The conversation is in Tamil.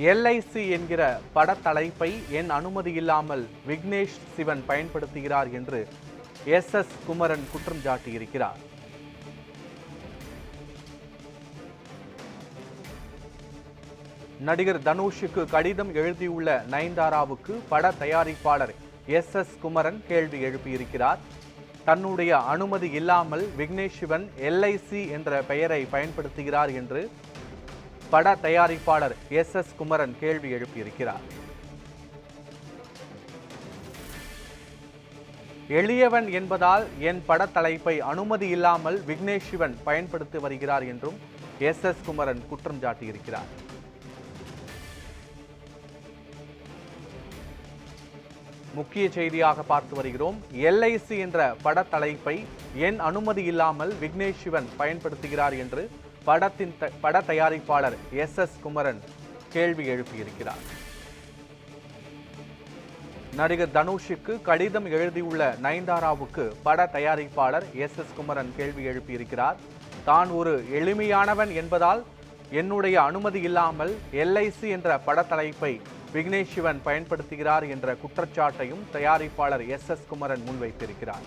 எல்ஐசி என்கிற படத்தலைப்பை என் அனுமதி இல்லாமல் விக்னேஷ் சிவன் பயன்படுத்துகிறார் என்று எஸ் குமரன் குற்றம் சாட்டியிருக்கிறார். நடிகர் தனுஷுக்கு கடிதம் எழுதியுள்ள நயன்தாராவுக்கு பட தயாரிப்பாளர் எஸ் குமரன் கேள்வி எழுப்பியிருக்கிறார். தன்னுடைய அனுமதி இல்லாமல் விக்னேஷ் சிவன் எல்ஐசி என்ற பெயரை பயன்படுத்துகிறார் என்று பட தயாரிப்பாளர் எஸ் குமரன் கேள்வி எழுப்பியிருக்கிறார். எளியவன் என்பதால் என் பட தலைப்பை அனுமதி இல்லாமல் விக்னேஷ் சிவன் பயன்படுத்தி வருகிறார் என்றும் எஸ் குமரன் குற்றம் சாட்டியிருக்கிறார். முக்கிய செய்தியாக பார்த்து வருகிறோம். எல்ஐசி என்ற படத்தலைப்பை என் அனுமதி இல்லாமல் விக்னேஷ் சிவன் பயன்படுத்துகிறார் என்று பட தயாரிப்பாளர் எஸ் குமரன் கேள்வி எழுப்பியிருக்கிறார். நடிகர் தனுஷுக்கு கடிதம் எழுதியுள்ள நயன்தாராவுக்கு பட தயாரிப்பாளர் எஸ் குமரன் கேள்வி எழுப்பியிருக்கிறார். தான் ஒரு எளிமையானவன் என்பதால் என்னுடைய அனுமதி இல்லாமல் எல்ஐசி என்ற படத்தலைப்பை விக்னேஷ் சிவன் பயன்படுத்துகிறார் என்ற குற்றச்சாட்டையும் தயாரிப்பாளர் எஸ் குமரன் முன்வைத்திருக்கிறார்.